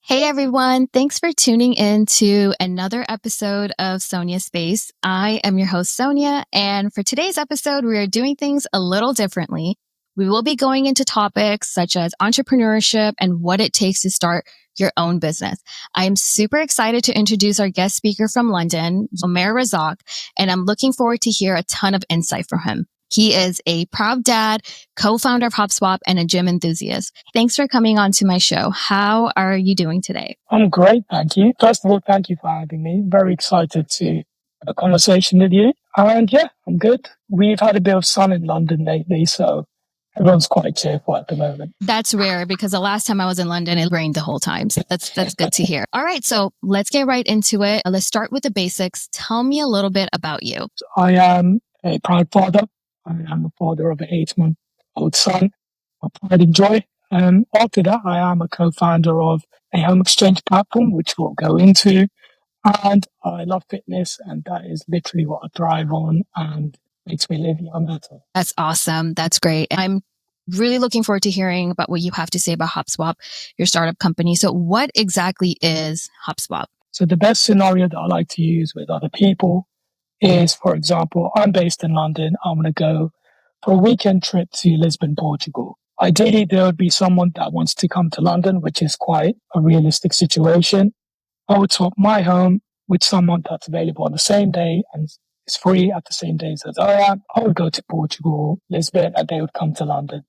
Hey everyone, thanks for tuning in to another episode of Sonia Space. I am your host, Sonia, and for today's episode, we are doing things a little differently. We will be going into topics such as entrepreneurship and what it takes to start your own business. I am super excited to introduce our guest speaker from London, Omer Razzak, and I'm looking forward to hear a ton of insight from him. He is a proud dad, co-founder of Hopp Swapp, and a gym enthusiast. Thanks for coming on to my show. How are you doing today? I'm great, thank you. First of all, thank you for having me. Very excited to have a conversation with you. And yeah, I'm good. We've had a bit of sun in London lately, so everyone's quite cheerful at the moment. That's rare because the last time I was in London, it rained the whole time. So that's good to hear. All right, so let's get right into it. Let's start with the basics. Tell me a little bit about you. I am a proud father. I am the father of an 8-month-old son. My pride and joy. After that, I am a co-founder of a home exchange platform, which we'll go into. And I love fitness, and that is literally what I thrive on and makes me live young better. That's awesome. That's great. I'm really looking forward to hearing about what you have to say about Hopp Swapp, your startup company. So what exactly is Hopp Swapp? So the best scenario that I like to use with other people is, for example, I'm based in London. I want to go for a weekend trip to Lisbon, Portugal. Ideally, there would be someone that wants to come to London, which is quite a realistic situation. I would swap my home with someone that's available on the same day and is free at the same days as I am. I would go to Portugal, Lisbon, and they would come to London.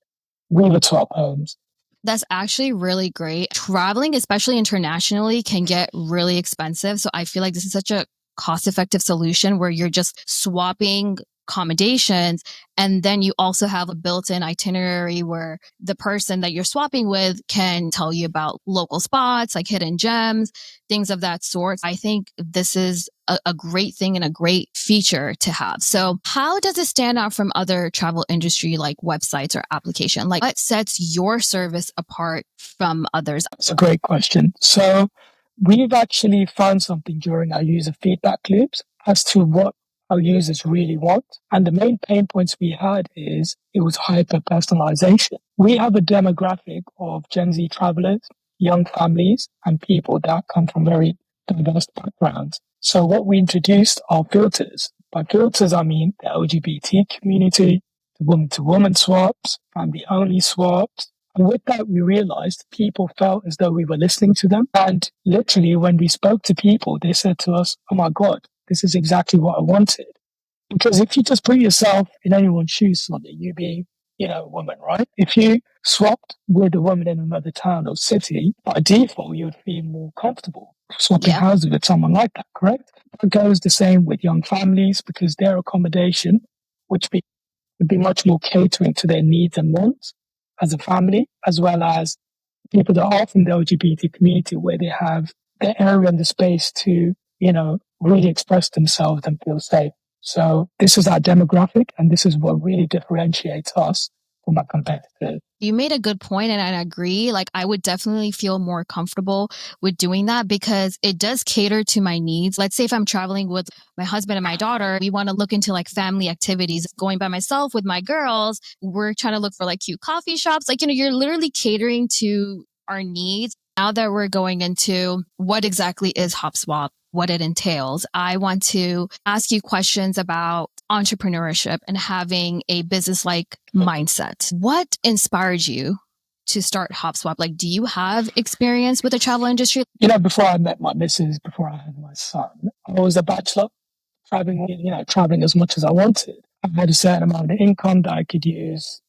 We would swap homes. That's actually really great. Traveling, especially internationally, can get really expensive. So I feel like this is such a cost-effective solution where you're just swapping accommodations. And then you also have a built-in itinerary where the person that you're swapping with can tell you about local spots, like hidden gems, things of that sort. I think this is a great thing and a great feature to have. So how does it stand out from other travel industry like websites or application? Like what sets your service apart from others? That's a great question. So we've actually found something during our user feedback loops as to what our users really want. And the main pain points we had is it was hyper personalization. We have a demographic of Gen Z travelers, young families, and people that come from very diverse backgrounds. So what we introduced are filters. By filters, I mean the LGBT community, the woman-to-woman swaps, family-only swaps. And with that, we realized people felt as though we were listening to them. And literally, when we spoke to people, they said to us, oh my God, this is exactly what I wanted. Because if you just put yourself in anyone's shoes, Sonny, you being, a woman, right? If you swapped with a woman in another town or city, by default, you would feel more comfortable swapping houses with someone like that, correct? That goes the same with young families because their accommodation, would be much more catering to their needs and wants as a family, as well as people that are from the LGBT community where they have the area and the space to, really express themselves and feel safe. So this is our demographic, and this is what really differentiates us from our competitors. You made a good point, and I agree. Like, I would definitely feel more comfortable with doing that because it does cater to my needs. Let's say if I'm traveling with my husband and my daughter, we want to look into like family activities. Going by myself with my girls, we're trying to look for like cute coffee shops. Like, you're literally catering to our needs. Now that we're going into what exactly is Hopp Swapp, what it entails, I want to ask you questions about entrepreneurship and having a business-like mindset. What inspired you to start Hopp Swapp? Like, do you have experience with the travel industry? Before I met my missus, before I had my son, I was a bachelor, traveling as much as I wanted. I had a certain amount of income that I could use,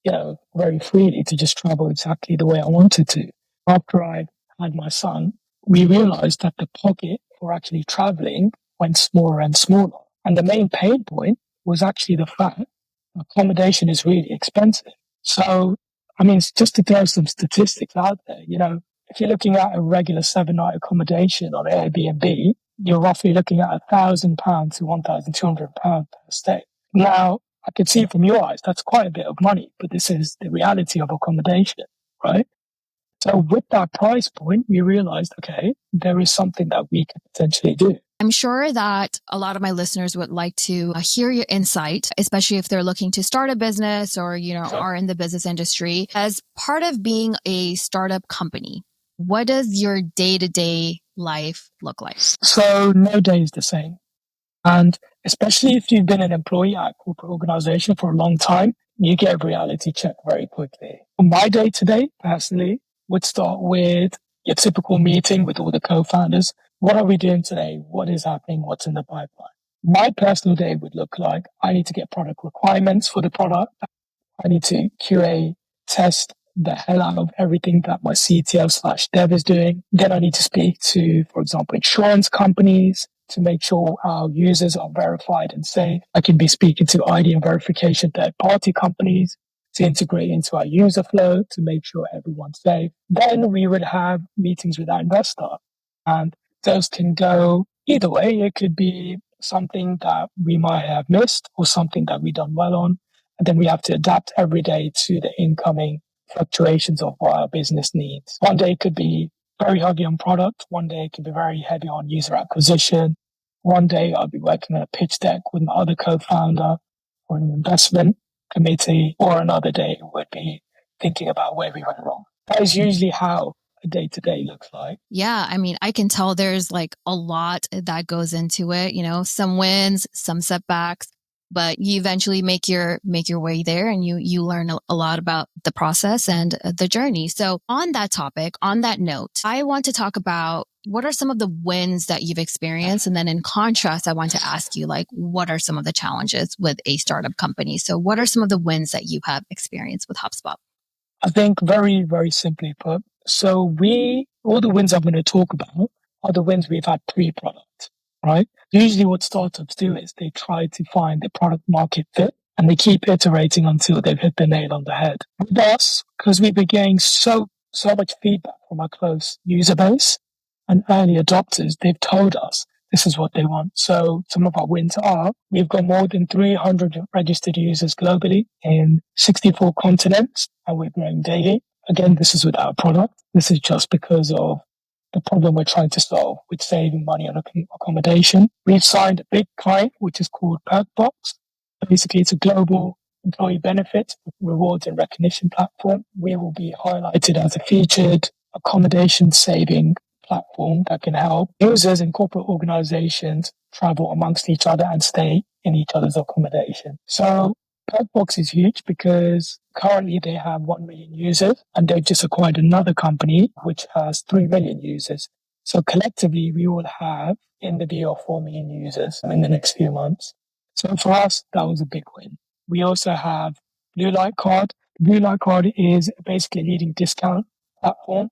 very freely to just travel exactly the way I wanted to. After I had my son, we realized that the pocket for actually traveling went smaller and smaller. And the main pain point was actually the fact accommodation is really expensive. So, just to throw some statistics out there, if you're looking at a regular 7-night accommodation on Airbnb, you're roughly looking at £1,000 to £1,200 per stay. Now, I can see from your eyes, that's quite a bit of money, but this is the reality of accommodation, right? So with that price point, we realized, okay, there is something that we could potentially do. I'm sure that a lot of my listeners would like to hear your insight, especially if they're looking to start a business or, are in the business industry. As part of being a startup company, What does your day to day life look like? So no day is the same. And especially if you've been an employee at a corporate organization for a long time, you get a reality check very quickly. My day to day, personally, would start with your typical meeting with all the co-founders. What are we doing today? What is happening? What's in the pipeline? My personal day would look like I need to get product requirements for the product. I need to QA test the hell out of everything that my CTO/dev is doing. Then I need to speak to, for example, insurance companies to make sure our users are verified and safe. I can be speaking to ID and verification third party companies to integrate into our user flow to make sure everyone's safe. Then we would have meetings with our investor, and those can go either way. It could be something that we might have missed or something that we done well on. And then we have to adapt every day to the incoming fluctuations of what our business needs. One day it could be very heavy on product. One day it could be very heavy on user acquisition. One day I'll be working on a pitch deck with my other co-founder or an investment committee, or another day would be thinking about where we went wrong. That is usually how a day to day looks like. Yeah, I mean, I can tell there's like a lot that goes into it, some wins, some setbacks, but you eventually make your way there and you learn a lot about the process and the journey. So on that topic, on that note, I want to talk about what are some of the wins that you've experienced, and then in contrast, I want to ask you like what are some of the challenges with a startup company? So what are some of the wins that you have experienced with HubSpot? I think very, very simply put. So all the wins I'm going to talk about are the wins we've had pre-product, right? Usually what startups do is they try to find the product market fit and they keep iterating until they've hit the nail on the head. With us, because we've been getting so much feedback from our close user base and early adopters, they've told us this is what they want. So some of our wins are we've got more than 300 registered users globally in 64 continents, and we're growing daily. Again, this is without a product. This is just because of the problem we're trying to solve with saving money on accommodation. We've signed a big client, which is called Perkbox. Basically, it's a global employee benefit, rewards and recognition platform. We will be highlighted as a featured accommodation saving platform that can help users in corporate organizations travel amongst each other and stay in each other's accommodation. So Perkbox is huge because currently they have 1 million users and they've just acquired another company which has 3 million users. So collectively, we will have in the view of 4 million users in the next few months. So for us, that was a big win. We also have Blue Light Card. Blue Light Card is basically a leading discount platform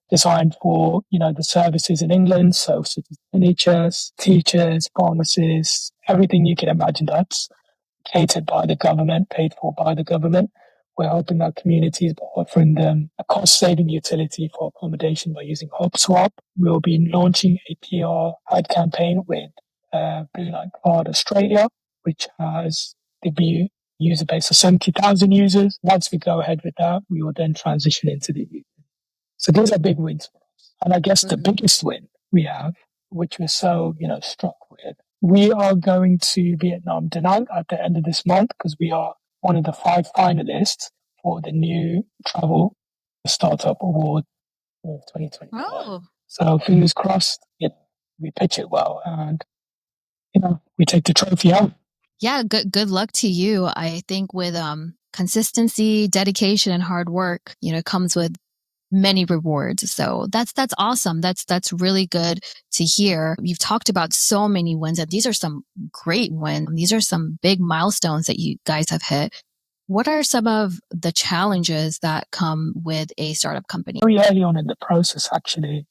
designed for, the services in England. So such as NHS, teachers, pharmacists, everything you can imagine that's catered by the government, paid for by the government. We're helping our communities by offering them a cost-saving utility for accommodation by using Hopp Swapp. We'll be launching a PR ad campaign with Blue Light Card Australia, which has the user base of 70,000 users. Once we go ahead with that, we will then transition into the UK. So these are big wins for us. And I guess the biggest win we have, which we're so, struck with, we are going to Vietnam, Da Nang at the end of this month because we are one of the 5 finalists for the new travel startup award of 2025. Oh, So fingers crossed, we pitch it well and, we take the trophy home. yeah, good luck to you. I think with consistency, dedication, and hard work, it comes with many rewards. So that's awesome. That's really good to hear. You've talked about so many wins, and these are some great wins. These are some big milestones that you guys have hit. What are some of the challenges that come with a startup company? Very early on in the process, actually,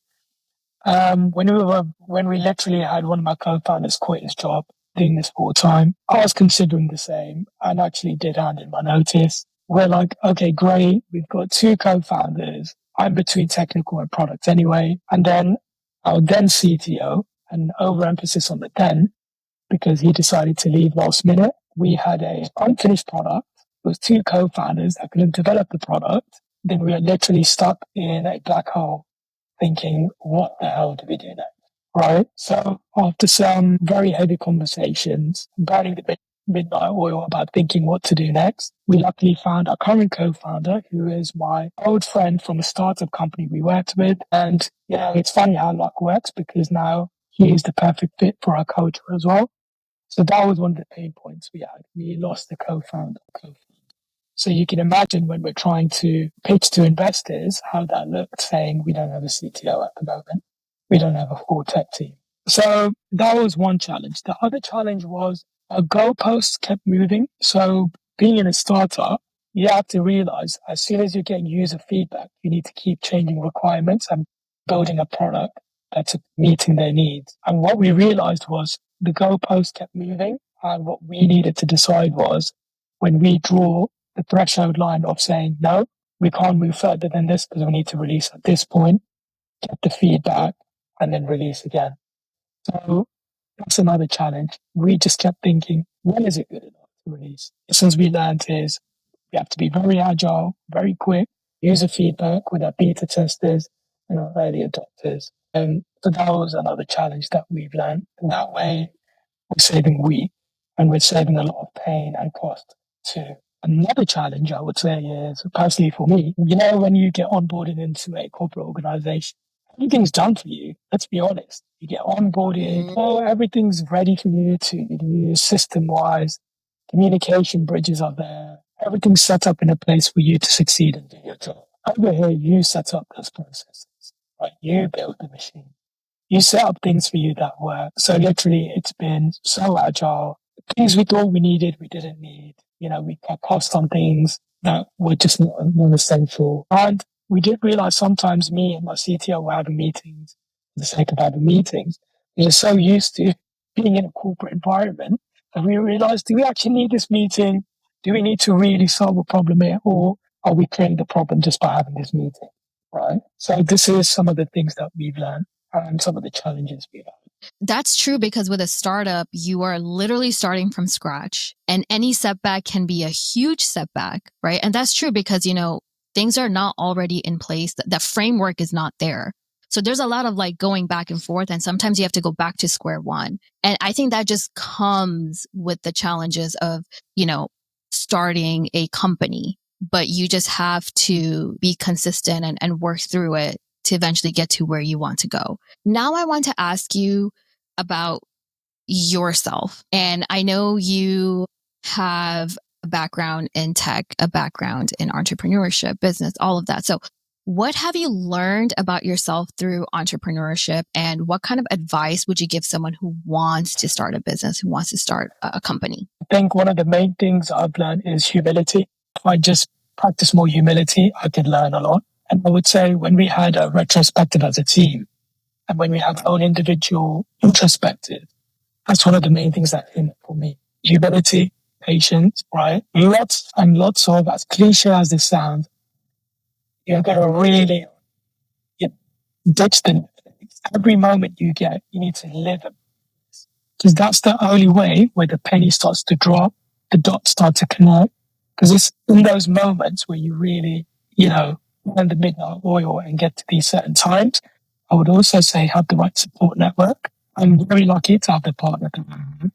when we literally had one of my co-founders quit his job doing this full time, I was considering the same and actually did hand in my notice. We're like, okay, great. We've got 2 co-founders. I'm between technical and product anyway. And then our then CTO, and overemphasis on the then, because he decided to leave last minute. We had a unfinished product. It was 2 co-founders that couldn't develop the product. Then we were literally stuck in a black hole thinking, what the hell do we do next? Right? So after some very heavy conversations, burning the bit, midnight oil about thinking what to do next. We luckily found our current co-founder, who is my old friend from a startup company we worked with. And, it's funny how luck works because now he is the perfect fit for our culture as well. So that was one of the pain points we had. We lost the co-founder. So you can imagine when we're trying to pitch to investors how that looked, saying we don't have a CTO at the moment. We don't have a full tech team. So that was one challenge. The other challenge was our goalposts kept moving. So being in a startup, you have to realize as soon as you're getting user feedback, you need to keep changing requirements and building a product that's meeting their needs. And what we realized was the goalposts kept moving. And what we needed to decide was when we draw the threshold line of saying, no, we can't move further than this because we need to release at this point, get the feedback, and then release again. So that's another challenge. We just kept thinking, when is it good enough to release? Lessons we learned is we have to be very agile, very quick, user feedback with our beta testers and our early adopters. So that was another challenge that we've learned. And that way, we're saving week and we're saving a lot of pain and cost too. Another challenge I would say is personally for me, when you get onboarded into a corporate organization, everything's done for you. Let's be honest. You get onboarded, everything's ready for you to use system wise. Communication bridges are there. Everything's set up in a place for you to succeed and do your job. Over here, you set up those processes, right? You build the machine. You set up things for you that work. So literally it's been so agile. Things we thought we needed, we didn't need. We cut costs on things that were just not essential. And we did realize sometimes me and my CTO were having meetings for the sake of having meetings. We're so used to being in a corporate environment that we realized, do we actually need this meeting? Do we need to really solve a problem here? Or are we creating the problem just by having this meeting? Right. So this is some of the things that we've learned and some of the challenges we have. That's true because with a startup, you are literally starting from scratch and any setback can be a huge setback, right? And that's true because, things are not already in place. The framework is not there. So there's a lot of like going back and forth and sometimes you have to go back to square one. And I think that just comes with the challenges of, starting a company, but you just have to be consistent and work through it to eventually get to where you want to go. Now I want to ask you about yourself. And I know you have a background in tech, a background in entrepreneurship, business, all of that. So what have you learned about yourself through entrepreneurship and what kind of advice would you give someone who wants to start a business, who wants to start a company? I think one of the main things I've learned is humility. If I just practice more humility, I can learn a lot. And I would say when we had a retrospective as a team and when we have our own individual introspective, that's one of the main things that came up for me. Humility, patience, right? Lots and lots of, as cliche as this sounds, you're going to really ditch the every moment you get, you need to live it. Because that's the only way where the penny starts to drop, the dots start to connect. Because it's in those moments where you really, learn the midnight oil and get to these certain times. I would also say have the right support network. I'm very lucky to have the partner that I have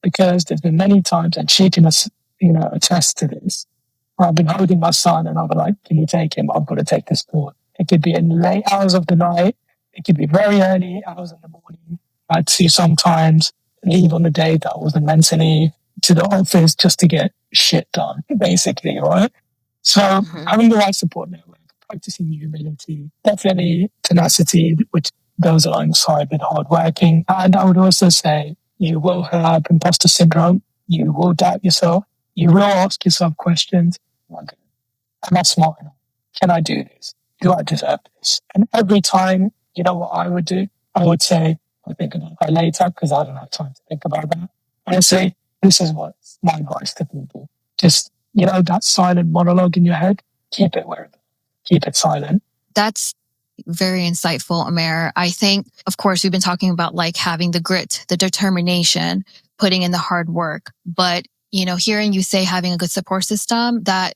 because there's been many times, and she can, attest to this. Where I've been holding my son and I'll be like, can you take him? I've got to take this call. It could be in late hours of the night. It could be very early hours in the morning. I'd see sometimes leave on the day that I wasn't meant to leave to the office just to get shit done, basically, right? So having the right support network, practicing humility, definitely tenacity, which goes alongside with hard working. And I would also say you will have imposter syndrome. You will doubt yourself. You will ask yourself questions. Am I smart enough? Can I do this? Do I deserve this? And every time, you know what I would do? I would say, I'll think about that later because I don't have time to think about that. And I say, this is what my advice to people. Just, that silent monologue in your head, keep it where, keep it silent. That's very insightful, Omer. I think, of course, we've been talking about like having the grit, the determination, putting in the hard work. But, hearing you say having a good support system, that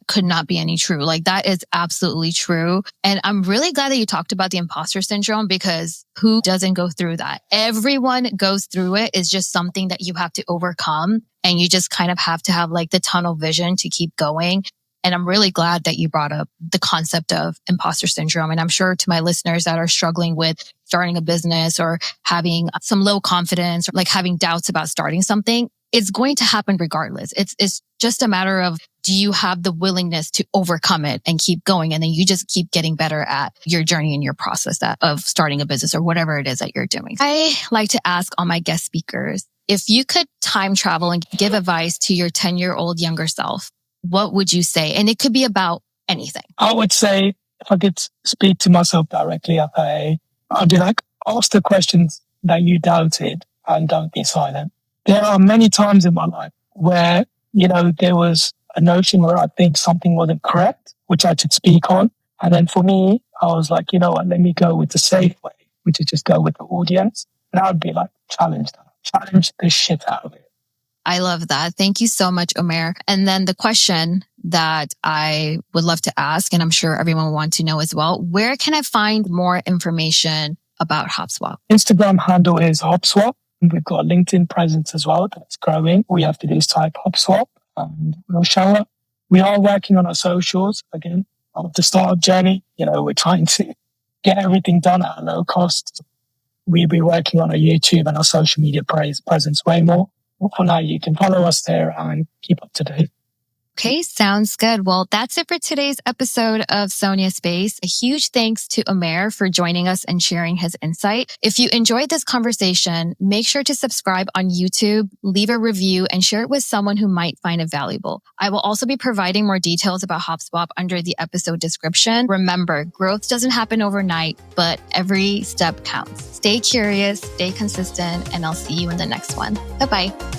could not be any true. Like that is absolutely true. And I'm really glad that you talked about the imposter syndrome because who doesn't go through that? Everyone goes through it. It's just something that you have to overcome and you just kind of have to have like the tunnel vision to keep going. And I'm really glad that you brought up the concept of imposter syndrome. And I'm sure to my listeners that are struggling with starting a business or having some low confidence or like having doubts about starting something, it's going to happen regardless. It's just a matter of, do you have the willingness to overcome it and keep going? And then you just keep getting better at your journey and your process of starting a business or whatever it is that you're doing. I like to ask all my guest speakers, if you could time travel and give advice to your 10-year-old younger self, what would you say? And it could be about anything. I would say, if I could speak to myself directly, I'd be like, ask the questions that you doubted and don't be silent. There are many times in my life where, there was a notion where I think something wasn't correct, which I should speak on. And then for me, I was like, you know what, let me go with the safe way, which is just go with the audience. And I would be like, challenge the shit out of it. I love that. Thank you so much, Omer. And then the question that I would love to ask, and I'm sure everyone will want to know as well, where can I find more information about Hopp Swapp? Instagram handle is Hopp Swapp. We've got a LinkedIn presence as well that's growing. All you have to do is type Hopp Swapp and we'll show up. We are working on our socials again. Of the startup journey, we're trying to get everything done at a low cost. We'll be working on our YouTube and our social media presence way more. For now, you can follow us there and keep up to date. Okay, sounds good. Well, that's it for today's episode of Sonia Space. A huge thanks to Omer for joining us and sharing his insight. If you enjoyed this conversation, make sure to subscribe on YouTube, leave a review, and share it with someone who might find it valuable. I will also be providing more details about Hopp Swapp under the episode description. Remember, growth doesn't happen overnight, but every step counts. Stay curious, stay consistent, and I'll see you in the next one. Bye-bye.